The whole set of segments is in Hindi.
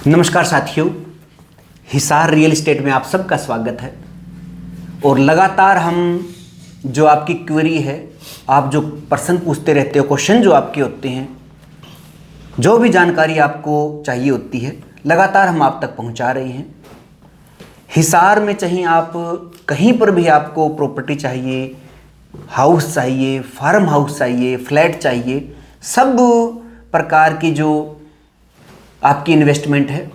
नमस्कार साथियों, हिसार रियल एस्टेट में आप सबका स्वागत है। और लगातार हम जो आपकी क्वेरी है, आप जो प्रश्न पूछते रहते हो, क्वेश्चन जो आपके होते हैं, जो भी जानकारी आपको चाहिए होती है, लगातार हम आप तक पहुंचा रहे हैं। हिसार में चाहे आप कहीं पर भी आपको प्रॉपर्टी चाहिए, हाउस चाहिए, फार्म हाउस चाहिए, फ्लैट चाहिए, सब प्रकार की जो आपकी इन्वेस्टमेंट है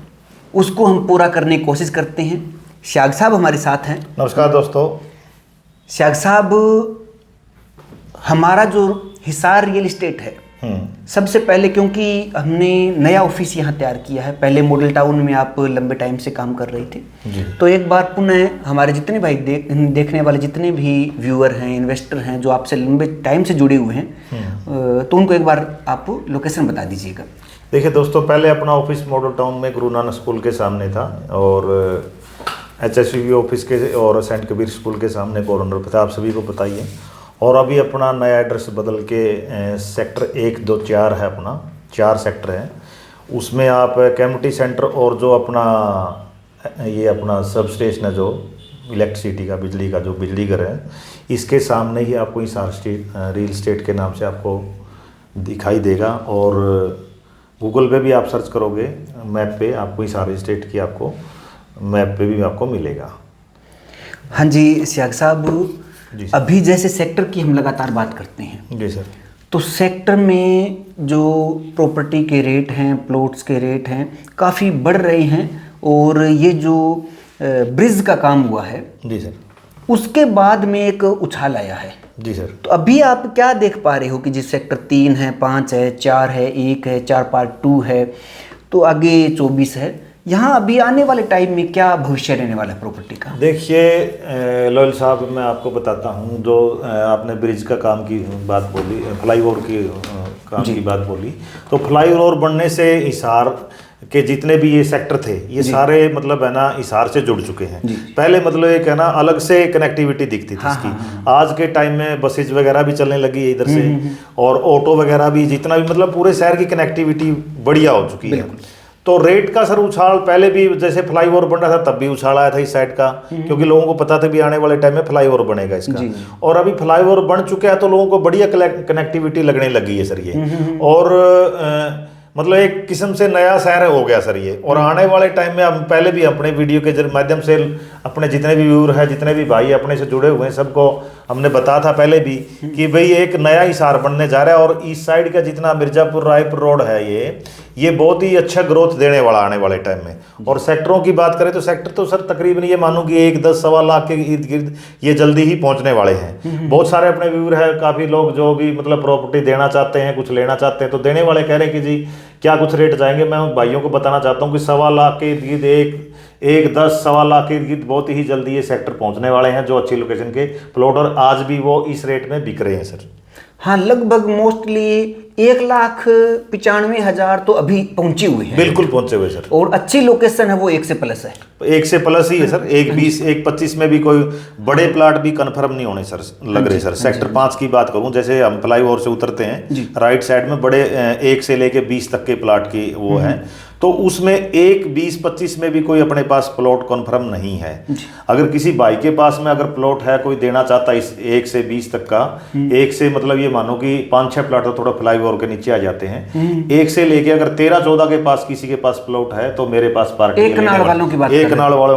उसको हम पूरा करने की कोशिश करते हैं। शाग साहब हमारे साथ हैं। नमस्कार दोस्तों। शाग साहब, हमारा जो हिसार रियल एस्टेट है, सबसे पहले क्योंकि हमने नया ऑफिस यहाँ तैयार किया है, पहले मॉडल टाउन में आप लंबे टाइम से काम कर रहे थे, तो एक बार पुनः हमारे जितने भाई देखने वाले जितने भी व्यूअर हैं, इन्वेस्टर हैं, जो आपसे लंबे टाइम से जुड़े हुए हैं, तो उनको एक बार आप लोकेशन बता दीजिएगा। देखिए दोस्तों, पहले अपना ऑफिस मॉडल टाउन में गुरु नानक स्कूल के सामने था और HSV ऑफिस के और सेंट कबीर स्कूल के सामने कॉर्नर पर था, आप सभी को पता ही है। और अभी अपना नया एड्रेस बदल के सेक्टर 1, 2, 4 है, अपना 4 सेक्टर है। उसमें आप कम्युनिटी सेंटर और जो अपना ये अपना सब स्टेशन है, जो इलेक्ट्रिसिटी का, बिजली का जो बिजली घर है, इसके सामने ही आपको हिसार रियल एस्टेट के नाम से आपको दिखाई देगा। और गूगल पे भी आप सर्च करोगे मैप पे, आपको हिसार रियल एस्टेट की आपको मैप पे भी आपको मिलेगा। हाँ जी शाग साहब, अभी जैसे सेक्टर की हम लगातार बात करते हैं जी सर, तो सेक्टर में जो प्रॉपर्टी के रेट हैं, प्लॉट्स के रेट हैं, काफ़ी बढ़ रहे हैं। और ये जो ब्रिज का काम हुआ है जी सर, उसके बाद में एक उछाल आया है। जी सर। तो अभी आप क्या देख पा रहे हो कि जिस सेक्टर 3 है, 5 है, 4 है, 1 है, 4 पार्ट 2 है, तो आगे 24 है, यहाँ अभी आने वाले टाइम में क्या भविष्य रहने वाला है प्रॉपर्टी का? देखिए लोयल साहब, मैं आपको बताता हूँ, जो आपने ब्रिज का काम की बात बोली, फ्लाईओवर की काम की बात बोली, तो फ्लाईओवर बनने से हिसार के जितने भी ये सेक्टर थे, ये सारे मतलब है ना हिसार से जुड़ चुके हैं। पहले मतलब एक है ना अलग से कनेक्टिविटी दिखती थी इसकी। आज के टाइम में बसेज वगैरह भी चलने लगी है इधर से, और ऑटो वगैरह भी, जितना भी मतलब पूरे शहर की कनेक्टिविटी बढ़िया हो चुकी है। तो रेट का सर उछाल पहले भी, जैसे फ्लाईओवर बन रहा था तब भी उछाल आया था इस साइड का, क्योंकि लोगों को पता था भी आने वाले टाइम में फ्लाईओवर बनेगा इसका। और अभी फ्लाईओवर बन चुका है तो लोगों को बढ़िया कनेक्टिविटी लगने लगी है सर ये। और मतलब एक किस्म से नया शहर हो गया सर ये। और आने वाले टाइम में, हम पहले भी अपने वीडियो के माध्यम से अपने जितने भी व्यूअर हैं, जितने भी भाई अपने से जुड़े हुए हैं, सबको हमने बताया था पहले भी कि भाई एक नया हिसार बनने जा रहा है। और इस साइड का जितना मिर्जापुर रायपुर रोड है, ये बहुत ही अच्छा ग्रोथ देने वाला आने वाले टाइम में। और सेक्टरों की बात करें तो सेक्टर तो सर तकरीबन ये मानो कि 1, 10, सवा लाख के इर्द गिर्द ये जल्दी ही पहुंचने वाले हैं। बहुत सारे अपने व्यूअर है, काफ़ी लोग जो भी मतलब प्रॉपर्टी देना चाहते हैं, कुछ लेना चाहते हैं, तो देने वाले कह रहे हैं कि जी क्या कुछ रेट जाएंगे। मैं उन भाइयों को बताना चाहता हूँ कि सवा लाख के इर्द गिर्द, 1, 10, सवा लाख के इर्द गिर्द बहुत ही जल्दी ये सेक्टर पहुंचने वाले हैं, जो अच्छी लोकेशन के प्लॉट, और आज भी वो इस रेट में बिक रहे हैं सर। हाँ, लगभग मोस्टली 1,95,000 तो अभी पहुंचे हुए हैं। बिल्कुल पहुंचे हुए सर। और अच्छी लोकेशन है वो 1 से प्लस है, 1 से प्लस ही है सर। 1,20, 1,25 में भी कोई बड़े प्लाट भी कंफर्म नहीं होने सर लग रहे सर। सेक्टर 5 की बात करूं, जैसे हम फ्लाईओवर से उतरते हैं, राइट साइड में बड़े 1 से लेके 20 तक के प्लाट की वो है, तो उसमें 1, 20, 25 में भी कोई अपने पास प्लॉट कंफर्म नहीं है। अगर किसी भाई के पास में अगर प्लॉट है, कोई देना चाहता है इस 1 से 20 तक का, 1 से मतलब ये मानो कि 5-6 प्लॉट तो थोड़ा फ्लाईओवर के नीचे आ जाते हैं, 1 से लेके अगर 13-14 के पास किसी के पास प्लॉट है, तो मेरे पास पार्टी एक नाल वालों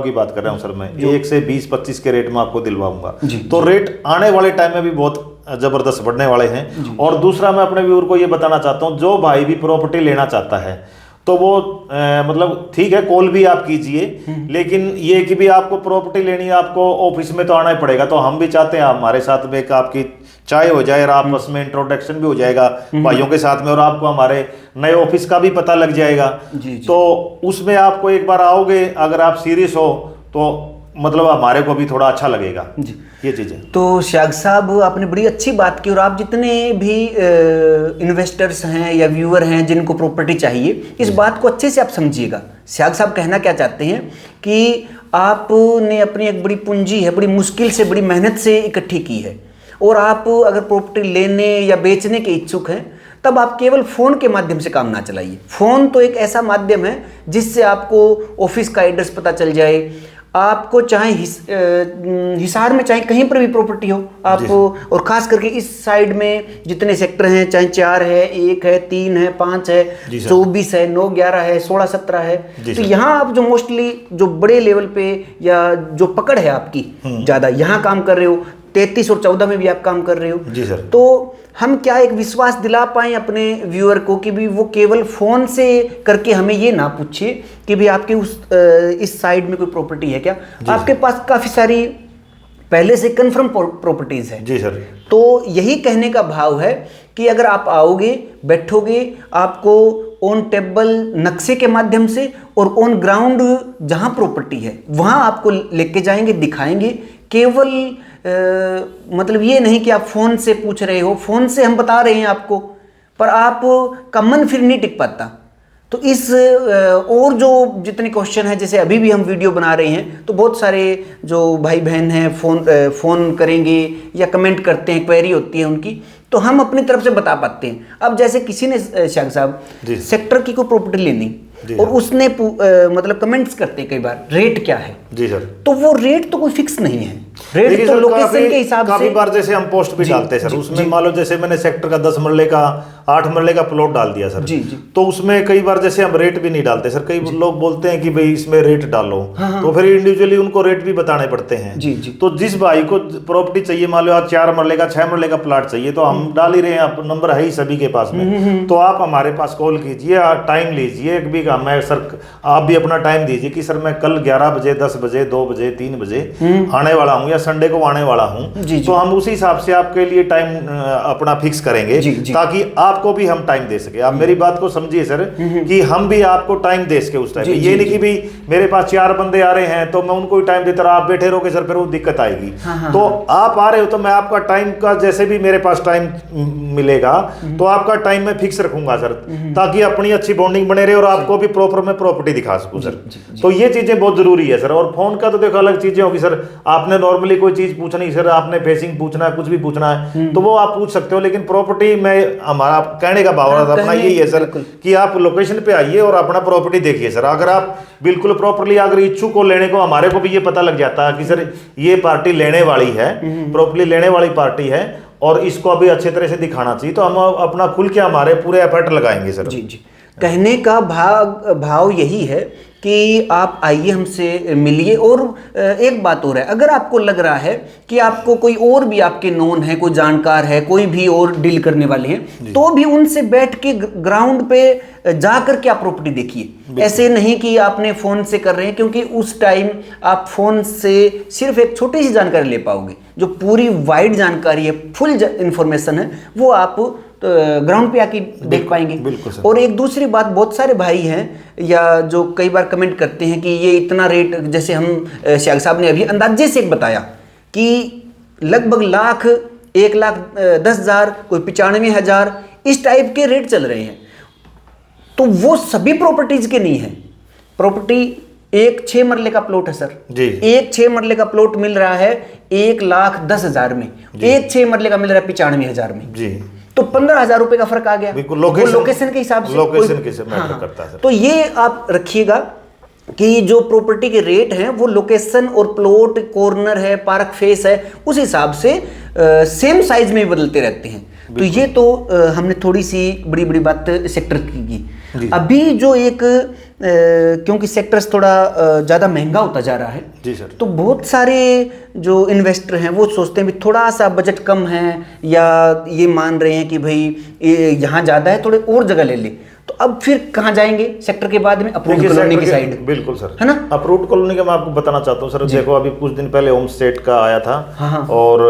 की बात कर रहा हूँ सर मैं। 1 से 20-25 के रेट में आपको दिलवाऊंगा। तो रेट आने वाले टाइम में भी बहुत जबरदस्त बढ़ने वाले हैं। और दूसरा मैं अपने व्यूअर को ये बताना चाहता हूँ, जो भाई भी प्रॉपर्टी लेना चाहता है तो वो मतलब ठीक है, कॉल भी आप कीजिए, लेकिन ये कि भी आपको प्रॉपर्टी लेनी है, आपको ऑफिस में तो आना ही पड़ेगा। तो हम भी चाहते हैं हमारे साथ में एक आपकी चाय हो जाए और आपस में इंट्रोडक्शन भी हो जाएगा भाइयों के साथ में, और आपको हमारे नए ऑफिस का भी पता लग जाएगा। तो उसमें आपको एक बार आओगे, अगर आप सीरियस हो तो मतलब हमारे को भी थोड़ा अच्छा लगेगा ये चीज़ें। तो शाग साहब, आपने बड़ी अच्छी बात की। और आप जितने भी इन्वेस्टर्स हैं या व्यूअर हैं जिनको प्रॉपर्टी चाहिए, इस बात को अच्छे से आप समझिएगा। शाग साहब कहना क्या चाहते हैं कि आपने अपनी एक बड़ी पूंजी है, बड़ी मुश्किल से, बड़ी मेहनत से इकट्ठी की है, और आप अगर प्रॉपर्टी लेने या बेचने के इच्छुक हैं तब आप केवल फ़ोन के माध्यम से काम ना चलाइए। फ़ोन तो एक ऐसा माध्यम है जिससे आपको ऑफिस का एड्रेस पता चल जाए, आपको चाहे हिसार में चाहे कहीं पर भी प्रॉपर्टी हो आप, और ख़ास करके इस साइड में जितने सेक्टर हैं, चाहे 4 है, 1 है, 3 है, 5 है, 24 है, 9, 11 है, 16, 17 है, तो यहाँ आप जो मोस्टली जो बड़े लेवल पे या जो पकड़ है आपकी ज़्यादा यहाँ काम कर रहे हो, 33 और 14 में भी आप काम कर रहे हो जी सर। तो हम क्या एक विश्वास दिला पाएं अपने व्यूअर को कि भी वो केवल फ़ोन से करके हमें ये ना पूछे कि भी आपके इस साइड में कोई प्रॉपर्टी है क्या। आपके पास काफ़ी सारी पहले से कंफर्म प्रॉपर्टीज़ है जी सर। तो यही कहने का भाव है कि अगर आप आओगे, बैठोगे, आपको ऑन टेबल नक्शे के माध्यम से और ऑन ग्राउंड जहाँ प्रॉपर्टी है वहाँ आपको लेके जाएंगे, दिखाएंगे। केवल मतलब ये नहीं कि आप फ़ोन से पूछ रहे हो, फ़ोन से हम बता रहे हैं आपको, पर आप का मन फिर नहीं टिक पाता। तो इस और जो जितने क्वेश्चन है, जैसे अभी भी हम वीडियो बना रहे हैं तो बहुत सारे जो भाई बहन हैं फ़ोन करेंगे या कमेंट करते हैं, क्वेरी होती है उनकी, तो हम अपनी तरफ से बता पाते हैं। अब जैसे किसी ने शाह साहब सेक्टर की कोई प्रॉपर्टी लेनी और उसने मतलब कमेंट्स करते हैं कई बार, रेट क्या है जी सर, तो वो रेट तो कोई फिक्स नहीं है, रेट तो लोकेशन के हिसाब से। काफी बार जैसे हम पोस्ट भी डालते हैं सर, उसमें मान लो जैसे मैंने सेक्टर का 10 मरले का 8 मरले का प्लॉट डाल दिया सर जी, तो उसमें कई बार जैसे हम रेट भी नहीं डालते सर। कई लोग बोलते हैं कि भाई इसमें रेट डालो, तो फिर इंडिविजुअली उनको रेट भी बताने पड़ते हैं जी। तो जिस भाई को प्रॉपर्टी चाहिए, मान लो आज 4 मरले का 6 मरले का प्लाट चाहिए, तो हम डाल ही रहे हैं, आप नंबर है ही सभी के पास में, तो आप हमारे पास कॉल कीजिए, टाइम लीजिए एक भी काम। मैं सर आप भी अपना टाइम दीजिए कि सर मैं कल 11 बजे, 10 बजे, 2 बजे, 3 बजे आने वाला हूँ या संडे को आने वाला हूँ, तो हम उसी हिसाब से आपके लिए टाइम अपना फिक्स करेंगे ताकि आपको भी हम टाइम दे सके। आप मेरी बात को समझिए सर कि हम भी आपको टाइम दे सके उस टाइम। ये नहीं कि भी मेरे पास 4 बंदे आ रहे हैं तो मैं उनको ही टाइम देता रहा, आप बैठे रहोगे सर, फिर वो दिक्कत आएगी। तो आप आ रहे हो तो मैं आपका टाइम का जैसे भी मेरे पास टाइम मिलेगा तो आपका टाइम मैं फिक्स रखूंगा सर, ताकि अपनी अच्छी बॉन्डिंग बने रहे और आपको भी प्रॉपर मैं प्रॉपर्टी दिखा सकूं सर। तो ये चीजें बहुत जरूरी है सर। और फोन का तो देखो अलग चीजें होगी सर, आपने नॉर्मली कोई चीज पूछनी सर, आपने फेसिंग पूछना है, कुछ भी पूछना है तो वो आप पूछ सकते हो, लेकिन प्रॉपर्टी में हमारा कहने का भाव अपना यही है सर कि आप लोकेशन पे आइए और अपना प्रॉपर्टी देखिए सर। अगर आप बिल्कुल प्रॉपर्ली अगर इच्छुक को लेने को, हमारे को भी ये पता लग जाता है कि सर ये पार्टी लेने वाली है, प्रॉपर्टी लेने वाली पार्टी है और इसको अभी अच्छे तरह से दिखाना चाहिए, तो हम अपना खुल के हमारे पूरे एफर्ट लगाएंगे सर जी। कहने का भाव यही है कि आप आइए, हमसे मिलिए। और एक बात और है, अगर आपको लग रहा है कि आपको कोई और भी आपके नोन है, कोई जानकार है, कोई भी और डील करने वाले हैं, तो भी उनसे बैठ के ग्राउंड पे जा कर के आप प्रॉपर्टी देखिए। ऐसे नहीं कि आपने फ़ोन से कर रहे हैं, क्योंकि उस टाइम आप फ़ोन से सिर्फ एक छोटी सी जानकारी ले पाओगे। जो पूरी वाइड जानकारी है, फुल इंफॉर्मेशन है, वो आप तो ग्राउंड पे आके देख पाएंगे। और एक दूसरी बात, बहुत सारे भाई हैं या जो कई बार कमेंट करते हैं कि ये इतना रेट, जैसे हम शाह साहब ने अभी अंदाजे से एक बताया कि लगभग लाख, 1,10,000, कोई 95,000 इस टाइप के रेट चल रहे हैं। तो वो सभी प्रॉपर्टीज के नहीं है। प्रॉपर्टी एक 6 मरले का प्लॉट है सर जी, एक 6 मरले का प्लॉट मिल रहा है 1,10,000 में, एक 6 मरले का मिल रहा है 95,000 में जी। तो 15,000 रुपए का फर्क आ गया, लोकेशन के हिसाब से, लोकेशन के मैटर करता है। तो ये आप रखिएगा कि जो प्रॉपर्टी के रेट हैं वो लोकेशन और प्लॉट, कॉर्नर है, पार्क फेस है, उस हिसाब से सेम साइज में भी बदलते रहते हैं। तो ये तो हमने थोड़ी सी बड़ी बड़ी बात सेक्टर की। अभी जो एक क्योंकि सेक्टर्स थोड़ा ज़्यादा महंगा होता जा रहा है जी सर, तो बहुत सारे जो इन्वेस्टर हैं वो सोचते हैं भी थोड़ा सा बजट कम है, या ये मान रहे हैं कि भाई यहाँ ज़्यादा है, थोड़े और जगह ले ले। तो अब फिर कहाँ जाएंगे सेक्टर के बाद में? अप्रूव्ड कॉलोनी की साइड। बिल्कुल सर, है ना। अप्रूव्ड कॉलोनी का मैं आपको बताना चाहता हूँ सर। देखो अभी कुछ दिन पहले होम स्टेट का आया था और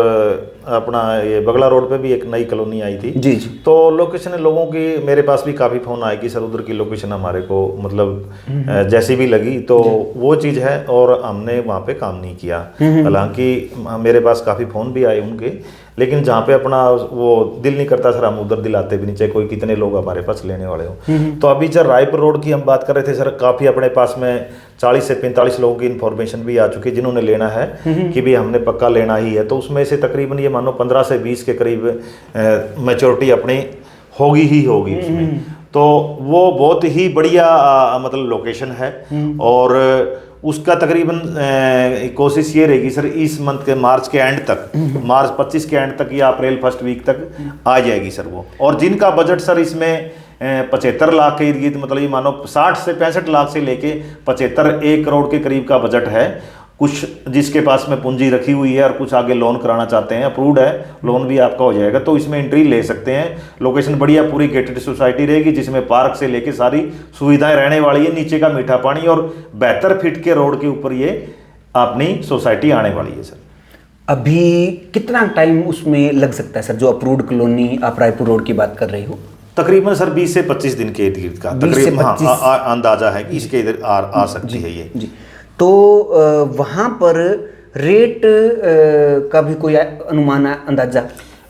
अपना ये बगला रोड पे भी एक नई कॉलोनी आई थी जी जी। तो लोकेशन लोगों की मेरे पास भी काफ़ी फ़ोन आए कि सर उधर की लोकेशन हमारे को मतलब जैसी भी लगी, तो वो चीज़ है और हमने वहाँ पे काम नहीं किया। हालांकि मेरे पास काफ़ी फ़ोन भी आए उनके, लेकिन जहाँ पे अपना वो दिल नहीं करता सर, हम उधर दिलाते भी नहीं, चाहे कोई कितने लोग हमारे पास लेने वाले हो। तो अभी सर रायपुर रोड की हम बात कर रहे थे सर, काफ़ी अपने पास में 40 से 45 लोगों की इन्फॉर्मेशन भी आ चुकी है जिन्होंने लेना है कि भी हमने पक्का लेना ही है। तो उसमें से तकरीबन ये मानो 15 से 20 के करीब मैच्योरिटी अपनी होगी ही होगी उसमें। तो वो बहुत ही बढ़िया मतलब लोकेशन है। और उसका तकरीबन कोशिश ये रहेगी सर, इस मंथ के मार्च के एंड तक, मार्च 25 के एंड तक या अप्रैल फर्स्ट वीक तक आ जाएगी सर वो। और जिनका बजट सर इसमें 75 लाख के इर्द गिर्द, मतलब ये मानो 60 से 65 लाख से लेके 75 1 करोड़ के करीब का बजट है। कुछ जिसके पास में पूंजी रखी हुई है और कुछ आगे लोन कराना चाहते हैं, अप्रूव्ड है, लोन भी आपका हो जाएगा, तो इसमें एंट्री ले सकते हैं। लोकेशन बढ़िया, पूरी गेटेड सोसाइटी रहेगी जिसमें पार्क से लेके सारी सुविधाएं रहने वाली है। नीचे का मीठा पानी और 72 फीट के रोड के ऊपर ये अपनी सोसाइटी आने वाली है सर। अभी कितना टाइम उसमें लग सकता है सर, जो अप्रूव्ड कॉलोनी आप रायपुर रोड की बात कर रहे हो? तकरीबन सर 20 से 25 दिन के इर्द गिर्द का तकरीबन अंदाजा है कि इसके इधर आ सकती है ये जी। तो वहाँ पर रेट का भी कोई अनुमान, अंदाजा?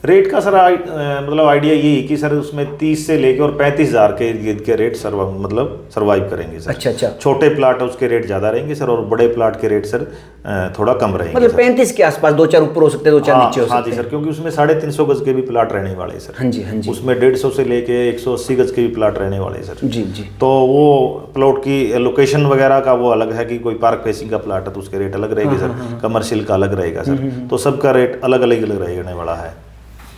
रेट का सर मतलब आइडिया ये है कि सर उसमें 30 से लेके और 35,000 के इर्द गिर्द के रेट मतलब सर्वाइव करेंगे सर। अच्छा। छोटे प्लाट है उसके रेट ज़्यादा रहेंगे सर, और बड़े प्लाट के रेट सर थोड़ा कम रहेंगे। मतलब 35 के आसपास, 2-4 ऊपर हो सकते हैं, 2-4 नीचे हो सकते हैं। हाँ जी सर, क्योंकि उसमें 350 गज के भी प्लाट रहने वाले हैं सर। हाँ जी। उसमें 150 से लेके 180 गज के भी प्लाट रहने वाले हैं सर। जी। तो वो प्लॉट की लोकेशन वगैरह का वो अलग है कि कोई पार्क फेसिंग का प्लाट है तो उसके रेट अलग रहेंगे सर, कमर्शियल का अलग रहेगा सर। तो सबका रेट अलग अलग रहने वाला है।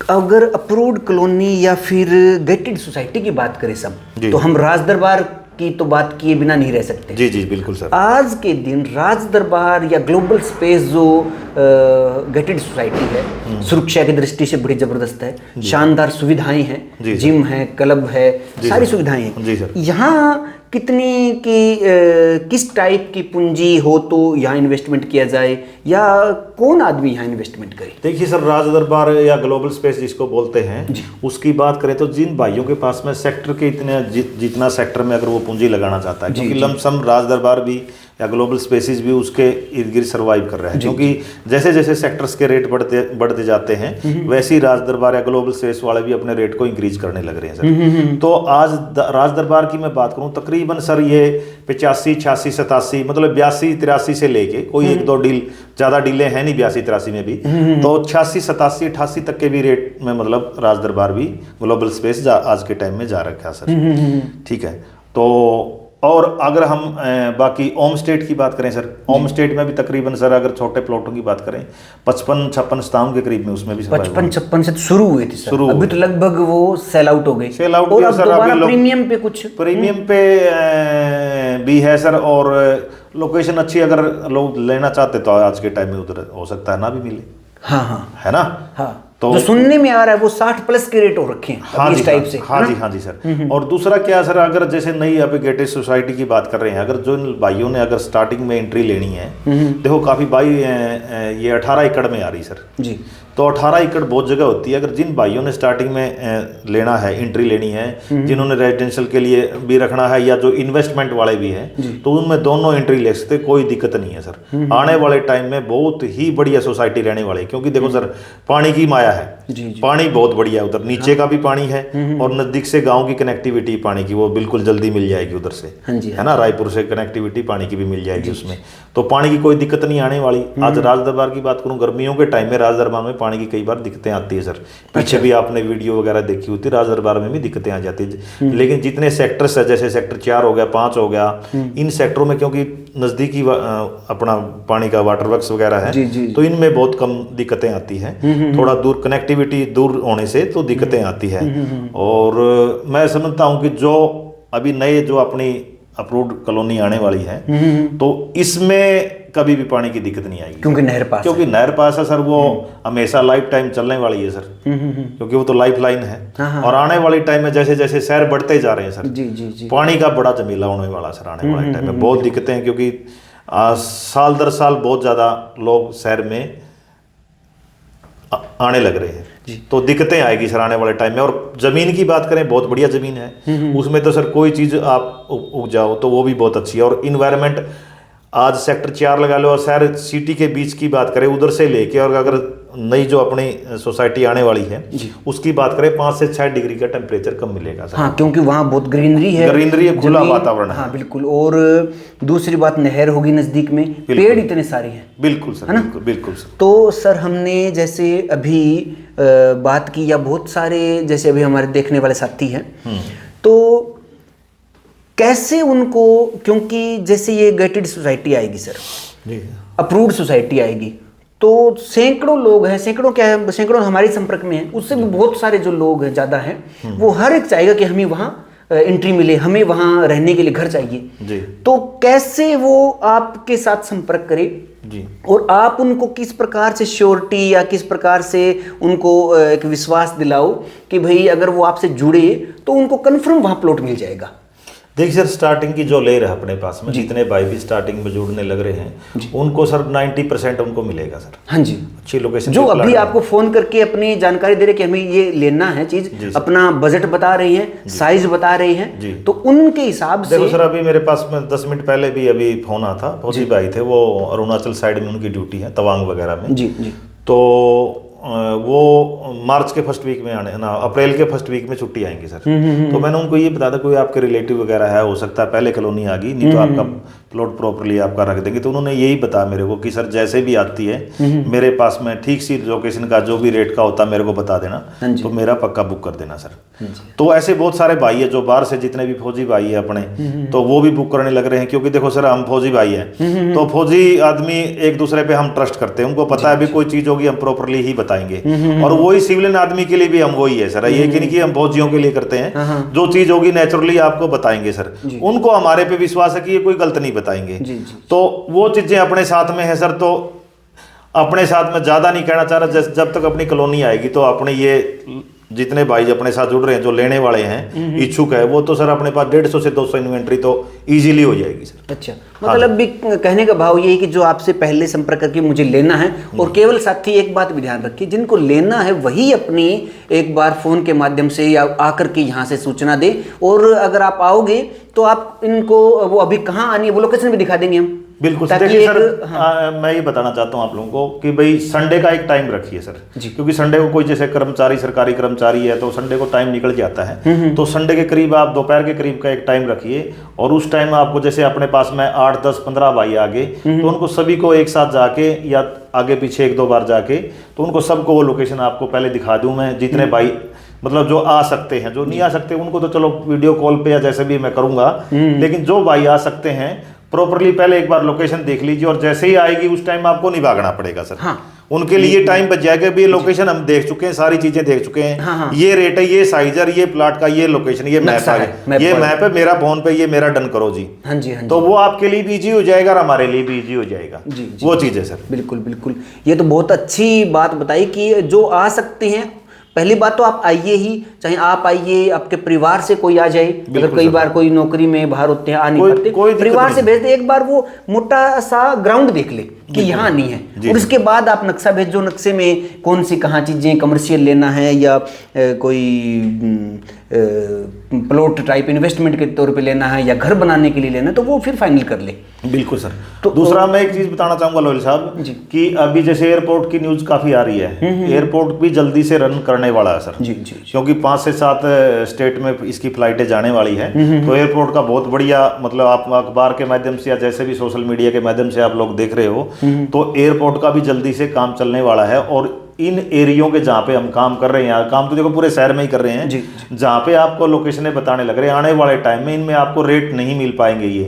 अगर अप्रूव्ड कॉलोनी या फिर गेटेड सोसाइटी की बात करें सब, तो हम राज दरबार की तो बात किए बिना नहीं रह सकते। जी बिल्कुल सर। आज के दिन राज दरबार या ग्लोबल स्पेस जो गेटेड सोसाइटी है, सुरक्षा की दृष्टि से बड़ी जबरदस्त है, शानदार सुविधाएं हैं, जिम है, क्लब है, सारी सुविधाएं हैं। यहाँ कितनी की किस टाइप की पूंजी हो तो यहाँ इन्वेस्टमेंट किया जाए, या कौन आदमी यहाँ इन्वेस्टमेंट करे? देखिए सर, राज दरबार या ग्लोबल स्पेस जिसको बोलते हैं, उसकी बात करें तो जिन भाइयों के पास में सेक्टर के इतने जितना सेक्टर में अगर वो पूंजी लगाना चाहता है, क्योंकि लमसम राज दरबार भी या ग्लोबल स्पेसिस भी उसके इर्द गिर्द सर्वाइव कर रहे हैं, क्योंकि जैसे जैसे सेक्टर्स के रेट बढ़ते जाते हैं वैसे ही राज दरबार या ग्लोबल स्पेस वाले भी अपने रेट को इंक्रीज करने लग रहे हैं सर। तो आज राज दरबार की मैं बात करूं, तकरीबन सर ये 85, 86, 87 मतलब 82, 83 से लेके कोई 1-2 डील, ज़्यादा डीलें हैं नहीं 82, 83 में भी, तो 86, 87, 88 तक के भी रेट में मतलब राज दरबार भी ग्लोबल स्पेस आज के टाइम में जा रखा है सर। ठीक है। तो और अगर हम बाकी ओम स्टेट की बात करें सर, ओम स्टेट में भी तकरीबन सर अगर छोटे प्लॉटों की बात करें 55-56 स्थान के करीब में उसमें भी 55-56 से शुरू हुए थे सर, अभी तो लगभग वो सेल आउट हो गए। सेल आउट और अब दोबारा प्रीमियम पे कुछ प्रीमियम पे भी है सर। और लोकेशन अच्छी अगर लोग लेना चाहते तो आज के टाइम में उधर हो सकता है ना भी मिले। हाँ है ना। हाँ, तो जो सुनने में आ रहा है वो 60+ के रेट हो रखे हैं। हाँ इस टाइप से। हाँ जी सर। और दूसरा क्या सर, अगर जैसे नई अभी गेटेड सोसाइटी की बात कर रहे हैं, अगर जो भाइयों ने अगर स्टार्टिंग में एंट्री लेनी है, देखो काफी भाई ये 18 एकड़ में आ रही सर जी। तो 18 एकड़ बहुत जगह होती है। अगर जिन भाइयों ने स्टार्टिंग में लेना है, एंट्री लेनी है, जिन्होंने रेजिडेंशियल के लिए भी रखना है या जो इन्वेस्टमेंट वाले भी हैं, तो उनमें दोनों एंट्री ले सकते, कोई दिक्कत नहीं है सर। आने वाले टाइम में बहुत ही बढ़िया सोसाइटी रहने वाली है, क्योंकि देखो सर पानी की माया है, पानी बहुत बढ़िया, उधर नीचे का भी पानी है और नजदीक से गाँव की कनेक्टिविटी पानी की वो बिल्कुल जल्दी मिल जाएगी उधर से, है ना। रायपुर से कनेक्टिविटी पानी की भी मिल जाएगी उसमें, तो पानी की कोई दिक्कत नहीं आने वाली। आज राज दरबार की बात करूँ, गर्मियों के टाइम में राज दरबार में पानी की कई बार दिक्कतें आती है सर। पीछे भी आपने वीडियो वगैरह देखी होती है, राज दरबार में भी दिक्कतें आ जाती है। लेकिन जितने सेक्टर्स है, जैसे सेक्टर 4 हो गया, 5 हो गया, इन सेक्टरों में क्योंकि नजदीकी अपना पानी का वाटर वर्क्स वगैरह है, तो इनमें बहुत कम दिक्कतें आती हैं। थोड़ा दूर कनेक्टिविटी दूर होने से तो दिक्कतें आती है। और मैं समझता हूँ कि जो अभी नए जो अपनी अप्रूव्ड कॉलोनी आने वाली है, तो इसमें कभी भी पानी की दिक्कत नहीं आएगी, क्योंकि नहर पास है सर। वो हमेशा लाइफ टाइम चलने वाली है सर, क्योंकि वो तो लाइफ लाइन है। और आने वाले टाइम में जैसे जैसे शहर बढ़ते जा रहे हैं सर, पानी का बड़ा झमेला होने वाला सर। आने वाले टाइम में बहुत दिक्कतें हैं, क्योंकि साल दर साल बहुत ज्यादा लोग शहर में आने लग रहे हैं, तो दिक्कतें आएगी सर आने वाले टाइम में। और जमीन की बात करें, बहुत बढ़िया जमीन है, उसमें तो सर कोई चीज आप उगाओ तो वो भी बहुत अच्छी है। और इन्वायरमेंट आज सेक्टर 4 लगा लो, और शहर सिटी के बीच की बात करें, उधर से लेके और अगर नई जो अपनी सोसाइटी आने वाली है उसकी बात करें, 5 से 6 डिग्री का टेम्परेचर कम मिलेगा सर। हाँ, क्योंकि वहाँ बहुत ग्रीनरी है, खुला वातावरण है। हाँ बिल्कुल। और दूसरी बात, नहर होगी नजदीक में, पेड़ इतने सारे हैं। बिल्कुल सर, है ना। बिल्कुल सर। तो सर हमने जैसे अभी बात की, या बहुत सारे जैसे अभी हमारे देखने वाले साथी हैं, तो कैसे उनको, क्योंकि जैसे ये गेटेड सोसाइटी आएगी सर, अप्रूव्ड सोसाइटी आएगी, तो सैकड़ों लोग हैं, सैकड़ों क्या है, सैकड़ों हमारे संपर्क में हैं, उससे भी बहुत सारे जो लोग हैं ज़्यादा हैं, वो हर एक चाहेगा कि हमें वहाँ एंट्री मिले, हमें वहाँ रहने के लिए घर चाहिए जी। तो कैसे वो आपके साथ संपर्क करे जी, और आप उनको किस प्रकार से श्योरिटी या किस प्रकार से उनको एक विश्वास दिलाओ कि भाई अगर वो आपसे जुड़े तो उनको कन्फर्म वहाँ प्लॉट मिल जाएगा। देखिए सर, स्टार्टिंग की जो लेयर है अपने पास में, जितने भाई भी स्टार्टिंग में जुड़ने लग रहे हैं उनको सर 90% उनको मिलेगा सर। हाँ जी, अच्छी लोकेशन जो अभी आपको फोन करके अपनी जानकारी दे रहे कि हमें ये लेना है चीज, अपना बजट बता रही है, साइज बता रही है, तो उनके हिसाब से। देखो सर, अभी मेरे पास में 10 मिनट पहले भी अभी फोन आता था, फौजी भाई थे, वो अरुणाचल साइड में उनकी ड्यूटी है, तवांग वगैरह में जी जी, तो वो मार्च के फर्स्ट वीक में आने ना, अप्रैल के फर्स्ट वीक में छुट्टी आएंगी सर। तो मैंने उनको ये बताया था कोई आपके रिलेटिव वगैरह है, हो सकता है पहले कॉलोनी आ गई, नहीं तो आपका प्लॉट प्रॉपर्ली आपका रख देंगे। तो उन्होंने यही बताया मेरे को कि सर जैसे भी आती है मेरे पास में ठीक सी लोकेशन का जो भी रेट का होता है मेरे को बता देना, तो मेरा पक्का बुक कर देना सर। तो ऐसे बहुत सारे भाई है जो बाहर से जितने भी फौजी भाई है अपने, तो वो भी बुक करने लग रहे हैं, क्योंकि देखो सर हम फौजी भाई हैं, तो फौजी आदमी एक दूसरे पे हम ट्रस्ट करते हैं, उनको पता है अभी कोई चीज होगी हम प्रॉपर्ली ही बताएंगे, और वही सिविलियन आदमी के लिए भी हम वही है सर, ये कि नहीं कि हम फौजियों के लिए करते हैं, जो चीज होगी नेचुरली आपको बताएंगे सर, उनको हमारे पे विश्वास है कि ये कोई गलत नहीं बताएंगे। तो वो चीजें अपने साथ में है सर, तो अपने साथ में ज्यादा नहीं कहना चाह रहा, जब तक अपनी कॉलोनी आएगी तो अपने ये जितने भाई अपने साथ जुड़ रहे हैं, जो लेने वाले हैं, इच्छुक है, वो तो सर अपने पास 150 से 200 इन्वेंट्री तो इजीली हो जाएगी सर। अच्छा, मतलब भी कहने का भाव यही कि जो आपसे पहले संपर्क करके मुझे लेना है, और केवल साथी एक बात भी ध्यान रखिए, जिनको लेना है वही अपनी एक बार फोन के माध्यम से या आकर के यहाँ से सूचना दे, और अगर आप आओगे तो आप इनको वो अभी कहाँ आनी है वो लोकेशन भी दिखा देंगे हम। बिल्कुल देखिए सर, मैं ये बताना चाहता हूँ आप लोगों को कि भाई संडे का एक टाइम रखिए सर, क्योंकि संडे को कोई जैसे कर्मचारी, सरकारी कर्मचारी है तो संडे को टाइम निकल जाता है, तो संडे के करीब आप दोपहर के करीब का एक टाइम रखिए, और उस टाइम आपको जैसे अपने पास में 8, 10, 15 भाई आगे, तो उनको सभी को एक साथ जाके या आगे पीछे 1-2 बार जाके, तो उनको सबको वो लोकेशन आपको पहले दिखा दूं मैं, जितने भाई मतलब जो आ सकते हैं, जो नहीं आ सकते उनको तो चलो वीडियो कॉल पे या जैसे भी मैं करूंगा, लेकिन जो भाई आ सकते हैं प्रॉपरली पहले एक बार लोकेशन देख लीजिए, और जैसे ही आएगी उस टाइम आपको नहीं भागना पड़ेगा सर। हाँ। उनके लिए टाइम बच जाएगा, भी लोकेशन हम देख चुके हैं, सारी चीजें देख चुके हैं। हाँ। ये रेट है, ये साइज है, ये प्लाट का, ये लोकेशन, ये मैप है, ये मैप है मेरा फोन पे, ये मेरा डन करो जी। हाँ जी, हाँ जी। तो वो आपके लिए भी इजी हो जाएगा और हमारे लिए भी इजी हो जाएगा जी, वो चीज है सर। बिल्कुल बिल्कुल, ये तो बहुत अच्छी बात बताई कि जो आ सकते हैं, पहली बात तो आप आइए ही, चाहे आप आइए, आपके परिवार से कोई आ जाए, अगर कई बार कोई नौकरी में बाहर होते हैं आ नहीं पाते, परिवार से भेज दे, एक बार वो मोटा सा ग्राउंड देख ले कि यहाँ नहीं है, और उसके बाद आप नक्शा भेजो, नक्शे में कौन सी कहाँ चीजें कमर्शियल लेना है या कोई प्लॉट टाइप इन्वेस्टमेंट के तौर पे लेना है या घर बनाने के लिए लेना है, तो वो फिर फाइनल कर ले। बिल्कुल सर। तो दूसरा मैं एक चीज बताना चाहूंगा लोहिल साहब कि अभी जैसे एयरपोर्ट की न्यूज काफी आ रही है, एयरपोर्ट भी जल्दी से रन करने वाला है सर जी, क्योंकि 5 से 7 स्टेट में इसकी फ्लाइटें जाने वाली है, तो एयरपोर्ट का बहुत बढ़िया, मतलब आप अखबार के माध्यम से या जैसे भी सोशल मीडिया के माध्यम से आप लोग देख रहे हो, तो एयरपोर्ट का भी जल्दी से काम चलने वाला है, और इन एरियो के जहाँ पे हम काम कर रहे हैं, काम तो देखो पूरे शहर में ही कर रहे हैं, जहाँ पे आपको लोकेशनें बताने लग रहे हैं, आने वाले टाइम में इनमें आपको रेट नहीं मिल पाएंगे ये,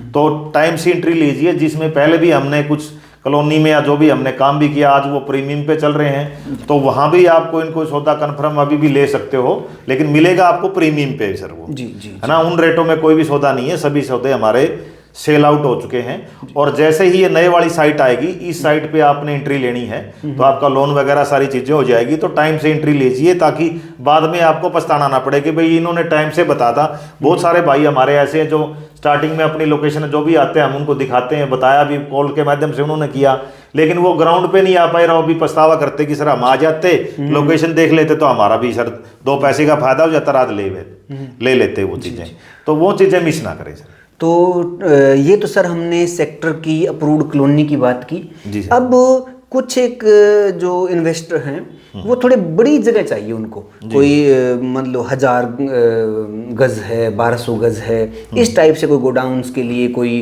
तो टाइम से एंट्री लीजिए, जिसमें पहले भी हमने कुछ कॉलोनी में या जो भी हमने काम भी किया, आज वो प्रीमियम पे चल रहे हैं, तो वहां भी आपको इनको सौदा कंफर्म अभी भी ले सकते हो, लेकिन मिलेगा आपको प्रीमियम पे सर, वो जी है ना, उन रेटों में कोई भी सौदा नहीं है, सभी सौदे हमारे सेल आउट हो चुके हैं। और जैसे ही ये नए वाली साइट आएगी, इस साइट पे आपने एंट्री लेनी है तो आपका लोन वगैरह सारी चीजें हो जाएगी, तो टाइम से एंट्री लीजिए, ताकि बाद में आपको पछताना ना पड़े कि भाई इन्होंने टाइम से बता था। बहुत सारे भाई हमारे ऐसे हैं जो स्टार्टिंग में अपनी लोकेशन जो भी आते हैं हम उनको दिखाते हैं, बताया भी कॉल के माध्यम से उन्होंने किया, लेकिन वो ग्राउंड पे नहीं आ पाए, और भी पछतावा करते कि सर हम आ जाते, लोकेशन देख लेते तो हमारा भी सर 2 पैसे का फायदा हो जाता, रात ले लेते वो चीजें, तो वो चीजें मिस ना करें सर। तो ये तो सर हमने सेक्टर की अप्रूव्ड कॉलोनी की बात की। अब कुछ एक जो इन्वेस्टर हैं वो थोड़े बड़ी जगह चाहिए उनको, कोई मान लो 1000 गज है, 1200 गज है, इस टाइप से कोई गोडाउन्स के लिए कोई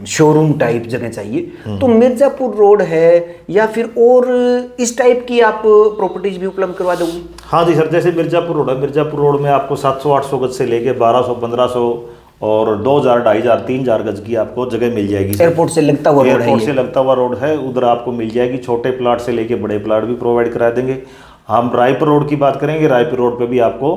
शोरूम टाइप जगह चाहिए। तो मिर्ज़ापुर रोड है या फिर और इस टाइप की आप प्रॉपर्टीज भी उपलब्ध करवा दोगे? हाँ जी सर, जैसे मिर्ज़ापुर रोड है, मिर्ज़ापुर रोड में आपको 700-800 गज से लेके 1200, 1500 और 2000, 2500, 3000 गज की आपको जगह मिल जाएगी। एयरपोर्ट से लगता हुआ रोड है, एयरपोर्ट से लगता हुआ रोड है, उधर आपको मिल जाएगी। छोटे प्लाट से लेके बड़े प्लाट भी प्रोवाइड करा देंगे। हम रायपुर रोड की बात करेंगे, रायपुर रोड पे भी आपको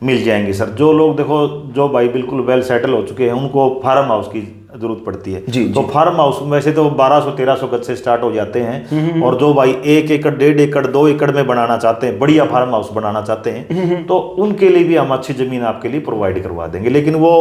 मिल जाएंगे सर। जो लोग देखो, जो भाई बिल्कुल वेल सेटल हो चुके हैं, उनको फार्म हाउस की जरूरत पड़ती है। तो फार्म हाउस वैसे तो 1200-1300 गज से स्टार्ट हो जाते हैं, और जो भाई 1 एकड़, 1.5 एकड़, 2 एकड़ में बनाना चाहते हैं, बढ़िया फार्म हाउस बनाना चाहते हैं, तो उनके लिए भी हम अच्छी जमीन आपके लिए प्रोवाइड करवा देंगे। लेकिन वो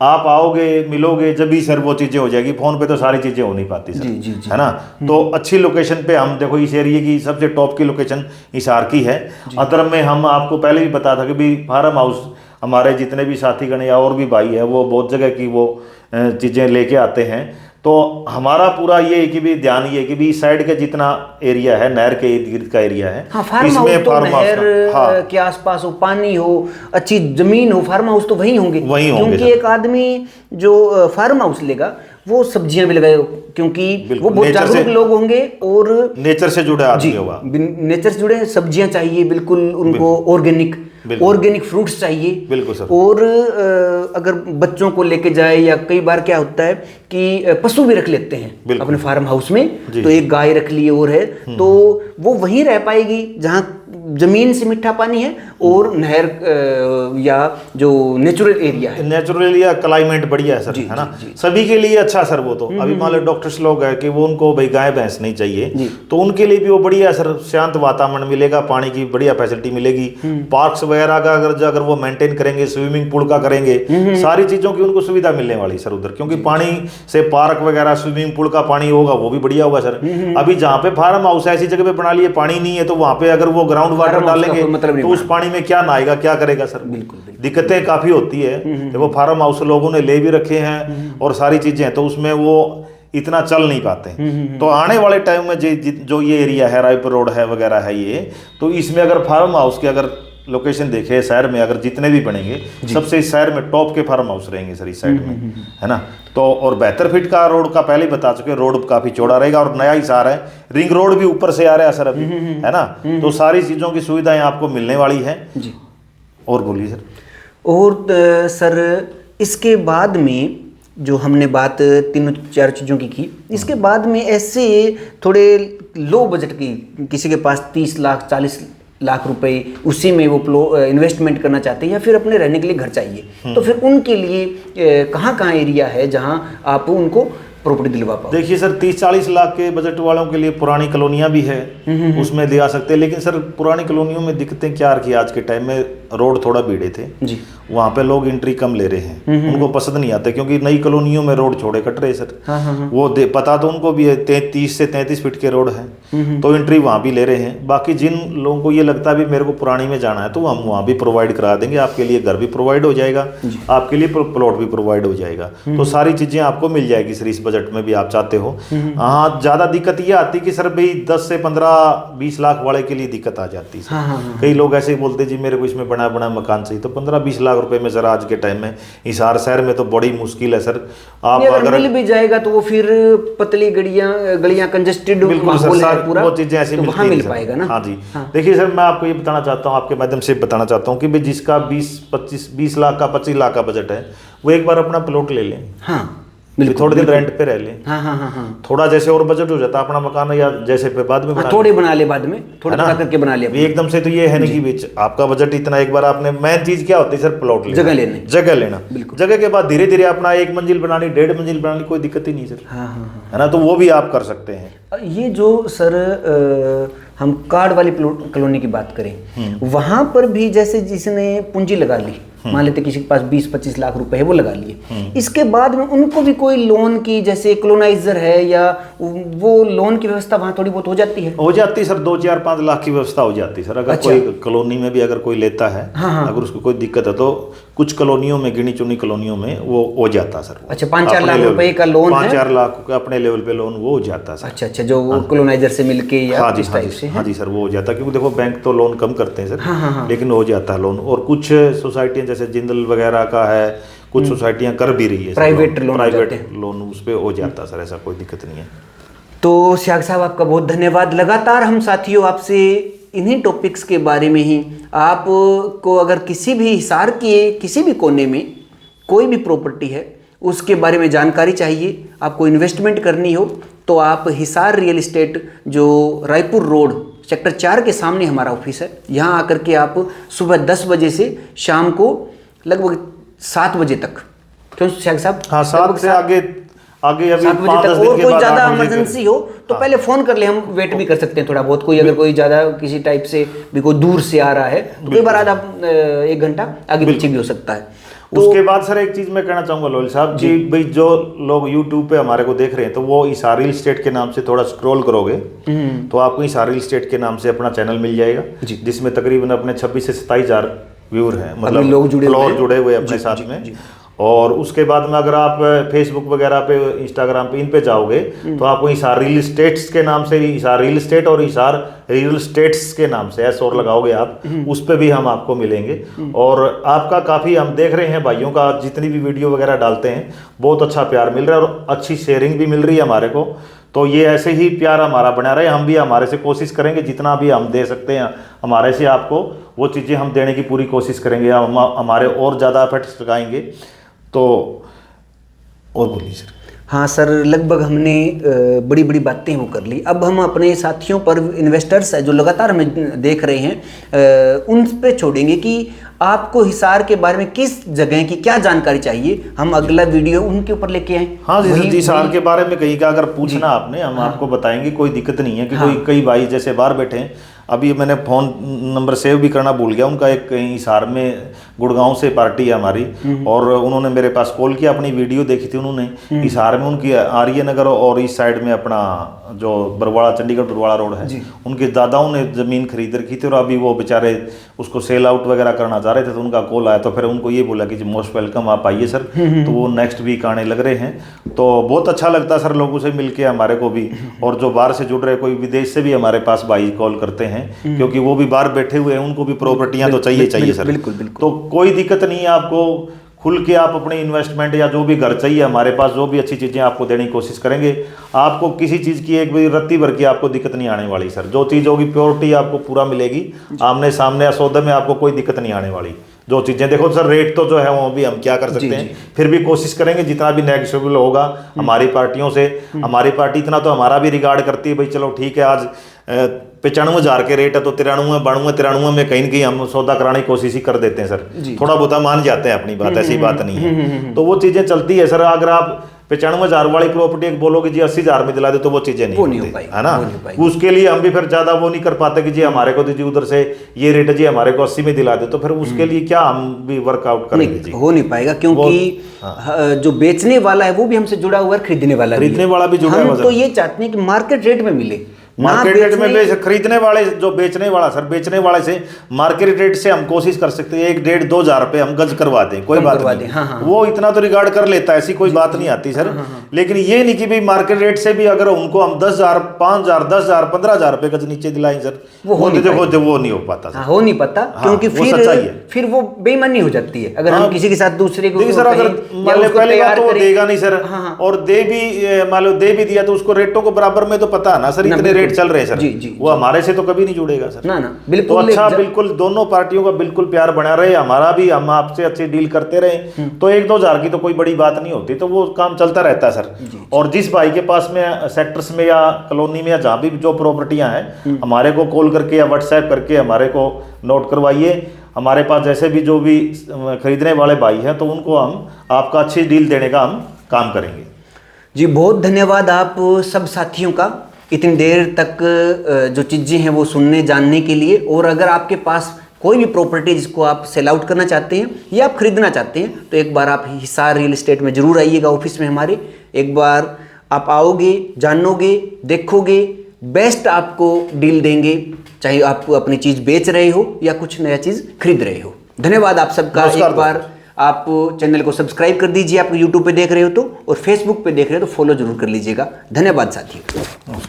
आप आओगे, मिलोगे, जब भी सर वो चीजें हो जाएगी। फोन पे तो सारी चीजें हो नहीं पाती सर, जी, है ना। तो अच्छी लोकेशन पे हम देखो, इस एरिया की सबसे टॉप की लोकेशन हिसार की है। अदर में हम आपको पहले भी पता था कि भी फार्म हाउस हमारे जितने भी साथीगण या और भी भाई है, वो बहुत जगह की वो चीजें लेके आते हैं। तो हमारा पूरा ये है कि भी ध्यान ये है कि भी इस साइड का जितना एरिया है, नहर के इर्द गिर्द का एरिया है, इसमें फार्म हाउस के आसपास हो, पानी हो, अच्छी जमीन हो, फार्म हाउस तो वहीं होंगे। क्योंकि एक आदमी जो फार्म हाउस लेगा वो सब्जियां भी लगाए, क्योंकि वो बहुत जागरूक लोग होंगे और नेचर से जुड़े आदमी होगा, नेचर से जुड़े। सब्जियां चाहिए बिल्कुल उनको, ऑर्गेनिक फ्रूट्स चाहिए, बिल्कुल सर। और अगर बच्चों को लेके जाए, या कई बार क्या होता है कि पशु भी रख लेते हैं अपने फार्म हाउस में, तो एक गाय रख ली और है, तो वो वहीं रह पाएगी जहाँ जमीन से मीठा पानी है और नहर या जो नेचुरल एरिया है, नेचुरल एरिया, क्लाइमेट बढ़िया है सर, है ना। सभी के लिए अच्छा सर। वो तो अभी मान लो डॉक्टर्स लोग है कि वो उनको भाई गाय भैंस नहीं चाहिए, तो उनके लिए भी वो बढ़िया सर, शांत वातावरण मिलेगा, पानी की बढ़िया फैसिलिटी मिलेगी, पार्क्स वगैरह का अगर वो मेंटेन करेंगे, स्विमिंग पूल का करेंगे, सारी चीजों की उनको सुविधा मिलने वाली सर उधर। क्योंकि पानी से पार्क वगैरह, स्विमिंग पूल का पानी होगा, वो भी बढ़िया होगा सर। अभी जहाँ पे फार्म हाउस ऐसी जगह पे बना लिए, पानी नहीं है, तो वहाँ पे अगर वो ग्राउंड वाटर डालेंगे तो उस पानी में क्या नहाएगा, क्या करेगा सर। बिल्कुल दिक्कतें काफी होती है। देखो फार्म हाउस लोगों ने ले भी रखे हैं और सारी चीजें हैं, तो उसमें वो इतना चल नहीं पाते। तो आने वाले टाइम में जो ये एरिया है, रायपुर रोड है वगैरह है ये, तो इसमें अगर फार्म हाउस की अगर लोकेशन देखे शहर में, अगर जितने भी बनेंगे, सबसे इस शहर में टॉप के फार्म हाउस रहेंगे सर इस साइड में, है ना। तो और बेहतर फिट का रोड का पहले ही बता चुके, रोड काफी चौड़ा रहेगा और नया हिसार है, रिंग रोड भी ऊपर से आ रहा है सर अभी, है ना। तो सारी चीजों की सुविधाएं आपको मिलने वाली है जी। और बोलिए सर। और सर इसके बाद में जो हमने बात 3-4 चीज़ों की की, इसके बाद में ऐसे थोड़े लो बजट की, किसी के पास 30 लाख 40 लाख रुपए, उसी में वो इन्वेस्टमेंट करना चाहते हैं, या फिर अपने रहने के लिए घर चाहिए, तो फिर उनके लिए कहाँ कहाँ एरिया है जहाँ आप उनको प्रॉपर्टी दिलवा पाओ? देखिए सर, 30-40 लाख के बजट वालों के लिए पुरानी कॉलोनियाँ भी है, उसमें दिला सकते हैं। लेकिन सर पुरानी कॉलोनियों में दिक्कतें क्या रखी, आज के टाइम में रोड थोड़ा भीड़े थे जी, वहाँ पे लोग एंट्री कम ले रहे हैं, उनको पसंद नहीं आता, क्योंकि नई कॉलोनियों में रोड छोड़े कट रहे सर। वो पता तो उनको भी है 30 से 33 फीट के रोड है, तो एंट्री वहाँ भी ले रहे हैं। बाकी जिन लोगों को ये लगता है भी मेरे को पुरानी में जाना है, तो हम वहाँ भी प्रोवाइड करा देंगे, आपके लिए घर भी प्रोवाइड हो जाएगा, आपके लिए प्लॉट भी प्रोवाइड हो जाएगा। तो सारी चीजें आपको मिल जाएगी सर इस बजट में भी आप चाहते हो। हाँ, ज्यादा दिक्कत ये आती कि सर भाई 10 से 15-20 लाख वाले के लिए दिक्कत आ जाती है। कई लोग ऐसे ही बोलते जी मेरे को इसमें बना बना मकान चाहिए, तो 15-20 लाख रुपए में सर आज के टाइम में हिसार शहर में तो बड़ी मुश्किल है सर। आप अगर मिल भी जाएगा तो वो फिर पतली गलियां कंजेस्टेड माहौल है पूरा, वो चीजें ऐसी मिल पाएगा ना। हाँ जी। देखिए सर, मैं आपको ये बताना चाहता हूँ, आपके माध्यम से बताना चाहता हूँ कि भाई जिसका 20 लाख का 25 लाख का बजट है, वो एक बार अपना प्लॉट ले लें। हाँ, थोड़े दिन रेंट पे रह ले। हाँ। थोड़ा जैसे और बजट हो जाता अपना मकान, या जैसे पे बाद में थोड़े बना ले, बाद में थोड़ा करके बना ले एकदम से। तो ये है नहीं कि बीच आपका बजट इतना, एक बार आपने मेन चीज क्या होती है सर, प्लॉट लेना, जगह लेना। जगह के बाद धीरे धीरे अपना 1 मंजिल बनानी, 1.5 मंजिल बनानी, कोई दिक्कत ही नहीं सर, है ना। तो वो भी आप कर सकते हैं। ये जो सर हम कार्ड वाली कॉलोनी की बात करें, वहां पर भी जैसे जिसने पूंजी लगा ली, मान लेते किसी के पास 20-25 लाख रुपए है, वो लगा लिए, इसके बाद में उनको भी कोई लोन की, जैसे कॉलोनाइजर है या वो लोन की व्यवस्था वहाँ थोड़ी बहुत हो जाती है? हो जाती है सर, 2-4-5 लाख की व्यवस्था हो जाती है सर। अगर कोई कॉलोनी में भी अगर कोई लेता है, अगर उसको कोई दिक्कत है, तो कुछ कॉलोनियों में, गिनी चुनी कॉलोनियों में वो हो जाता सर। अच्छा, 5-4 लाख रुपए का लोन है, 5-4 लाख का अपने लेवल पे लोन वो हो जाता सर। अच्छा, जो वो कॉलोनाइजर से मिलके या हाँ जी, इस टाइप से है? हाँ जी सर, वो हो जाता है, क्योंकि देखो बैंक तो लोन कम करते हैं सर। हाँ। लेकिन हो जाता है लोन। और कुछ सोसाइटियाँ जैसे जिंदल वगैरह का है, कुछ सोसाइटियाँ कर भी रही है प्राइवेट लोन उस पर हो जाता है सर, ऐसा कोई दिक्कत नहीं है। तो सियाग साहब, आपका बहुत धन्यवाद। लगातार हम साथियों आपसे इन्हीं टॉपिक्स के बारे में ही, आपको अगर किसी भी हिसार के किसी भी कोने में कोई भी प्रॉपर्टी है उसके बारे में जानकारी चाहिए, आपको इन्वेस्टमेंट करनी हो, तो आप हिसार रियल इस्टेट, जो रायपुर रोड सेक्टर 4 के सामने हमारा ऑफिस है, यहाँ आकर के आप सुबह 10 बजे से शाम को लगभग 7 बजे तक, क्यों सियाग साहब? हाँ, 7 से आगे अभी 7 बजे 5-10 तक। दिन और के कोई बाद ज़्यादा 8 बजे इमरजेंसी हो तो पहले फ़ोन कर ले, हम वेट भी कर सकते हैं थोड़ा बहुत। कोई अगर कोई ज़्यादा किसी टाइप से भी कोई दूर से आ रहा है तो कई बार आधा 1 घंटा आगे पीछे भी हो सकता है। तो उसके बाद सर एक चीज़ मैं कहना चाहूँगा लोयल साहब जी, भाई जो लोग यूट्यूब पे हमारे को देख रहे हैं तो वो हिसार रियल एस्टेट के नाम से थोड़ा स्क्रॉल करोगे तो आपको हिसार रियल एस्टेट के नाम से अपना चैनल मिल जाएगा, जिसमें तकरीबन अपने 26 से 27 हज़ार व्यूअर हैं, मतलब लोग जुड़े हुए अपने साथ में। और उसके बाद में अगर आप फेसबुक वगैरह पे, इंस्टाग्राम पे, इन पे जाओगे तो आपको हिसार रियल एस्टेट्स के नाम से, हिसार रियल एस्टेट और हिसार रियल एस्टेट्स के नाम से और लगाओगे आप, उस पे भी हम आपको मिलेंगे। और आपका काफ़ी हम देख रहे हैं भाइयों का, जितनी भी वीडियो वगैरह डालते हैं बहुत अच्छा प्यार मिल रहा है और अच्छी शेयरिंग भी मिल रही है हमारे को। तो ये ऐसे ही प्यार हमारा बना रहे, हम भी हमारे से कोशिश करेंगे जितना भी हम दे सकते हैं हमारे से आपको वो चीज़ें हम देने की पूरी कोशिश करेंगे, हम हमारे और ज़्यादा एफर्ट्स लगाएंगे। तो और बोलिए सर। हाँ सर, लगभग हमने बड़ी बड़ी बातें वो कर ली। अब हम अपने साथियों पर, इन्वेस्टर्स है जो लगातार हमें देख रहे हैं, उन पे छोड़ेंगे कि आपको हिसार के बारे में किस जगह की क्या जानकारी चाहिए, हम अगला वीडियो उनके ऊपर लेके आए। हाँ जी, हिसार के बारे में कहीं का अगर पूछना आपने, हम आपको बताएंगे, कोई दिक्कत नहीं है। कि कोई कई भाई जैसे बाहर बैठे हैं, अभी मैंने फ़ोन नंबर सेव भी करना भूल गया उनका, एक हिसार में गुड़गांव से पार्टी है हमारी, और उन्होंने मेरे पास कॉल किया, अपनी वीडियो देखी थी उन्होंने, हिसार में उनकी आर्य नगर और इस साइड में अपना जो बरवाड़ा, चंडीगढ़ बरवाड़ा रोड है, उनके दादाओं ने ज़मीन खरीद रखी थी और अभी वो बेचारे उसको सेल आउट वगैरह करना चाह रहे थे। तो उनका कॉल आया, तो फिर उनको ये बोला कि जी मोस्ट वेलकम, आप आइए सर। तो वो नेक्स्ट वीक आने लग रहे हैं। तो बहुत अच्छा लगता है सर लोगों से मिलके हमारे को भी, और जो बाहर से जुड़ रहे, कोई विदेश से भी हमारे पास भाई कॉल करते हैं, क्योंकि वो भी बाहर बैठे हुए हैं, उनको भी प्रॉपर्टियां तो चाहिए सर। बिल्कुल। तो कोई दिक्कत नहीं है, आपको खुल के आप अपने इन्वेस्टमेंट या जो भी घर चाहिए हमारे पास, जो भी अच्छी चीज़ें आपको देने की कोशिश करेंगे। आपको किसी चीज़ की एक भी रत्ती भर की आपको दिक्कत नहीं आने वाली सर। जो चीज़ होगी प्योरिटी आपको पूरा मिलेगी, आमने सामने या सौदे में आपको कोई दिक्कत नहीं आने वाली। जो चीज़ें देखो सर, रेट तो जो है वो भी हम क्या कर सकते हैं, फिर भी कोशिश करेंगे जितना भी नेगोशिएबल होगा हमारी पार्टियों से। हमारी पार्टी इतना तो हमारा भी रिगार्ड करती है, भाई चलो ठीक है, आज 95,000 के रेट है तो 93, 92, 93 में कहीं न कहीं हम सौदा कराने की कोशिश ही कर देते हैं सर। थोड़ा बहुत मान जाते हैं अपनी बात, ऐसी बात नहीं है। तो वो चीज़ें चलती है सर। अगर आप 95,000 वाली प्रॉपर्टी एक बोलोगे जी 80,000 में दिला दे, तो वो चीज़ें नहीं होती है ना। उसके लिए हम भी फिर ज़्यादा वो नहीं कर पाते कि जी हमारे को तो जी उधर से ये रेट है जी हमारे को 80 में दिला दे, तो फिर उसके लिए क्या हम भी वर्कआउट करेंगे जी, हो नहीं पाएगा। क्योंकि जो बेचने वाला है वो भी हमसे जुड़ा हुआ है, खरीदने वाला भी जुड़ा हुआ है। तो ये चाहते हैं कि मार्केट रेट में मिले, मार्केट रेट में खरीदने वाले, जो बेचने वाला सर, बेचने वाले से मार्केट रेट से हम कोशिश कर सकते हैं 1-1.5-2 हज़ार रुपये हम गज करवा दें, कोई बात नहीं। वो इतना तो रिगार्ड कर लेता है, ऐसी कोई बात नहीं आती सर। लेकिन ये नहीं कि भाई मार्केट रेट से भी अगर उनको हम 10,000, 5,000, 10,000, 15,000 रुपये गज नीचे दिलाएं सर, वो नहीं हो पाता सर। हो नहीं पाता, क्योंकि फिर वो बेईमानी हो जाती है। अगर हम किसी के साथ दूसरे को सर, अगर पहली बात तो वो देगा नहीं सर, और दे भी मान लो दे भी दिया तो उसको रेटों को बराबर में तो पता है ना सर, इतने रेट चल रहे हैं सर। वो हमारे से तो कभी नहीं जुड़ेगा सर। ना बिल्कुल। तो अच्छा, बिल्कुल दोनों पार्टियों का बिल्कुल प्यार बना रहे, हमारा भी, हम आपसे अच्छी डील करते रहे, तो 1-2 हज़ार की तो कोई बड़ी बात नहीं होती, तो वो काम चलता रहता है सर। और जिस भाई के पास में सेक्टर्स में या कॉलोनी में या जहाँ भी जो प्रॉपर्टियां हैं, हमारे को कॉल करके या व्हाट्सएप करके हमारे को नोट करवाइए। हमारे पास जैसे भी जो भी खरीदने वाले भाई हैं, तो उनको हम आपका अच्छी डील देने का हम काम करेंगे जी। बहुत धन्यवाद आप सब साथियों का, इतनी देर तक जो चीज़ें हैं वो सुनने जानने के लिए। और अगर आपके पास कोई भी प्रॉपर्टी जिसको आप सेल आउट करना चाहते हैं या आप खरीदना चाहते हैं, तो एक बार आप हिसार रियल एस्टेट में ज़रूर आइएगा, ऑफिस में हमारे। एक बार आप आओगे, जानोगे, देखोगे, बेस्ट आपको डील देंगे, चाहे आप अपनी चीज़ बेच रहे हो या कुछ नया चीज़ खरीद रहे हो। धन्यवाद आप सबका। एक बार आप चैनल को सब्सक्राइब कर दीजिए, आप यूट्यूब पे देख रहे हो तो, और फेसबुक पे देख रहे हो तो फॉलो जरूर कर लीजिएगा। धन्यवाद साथियों।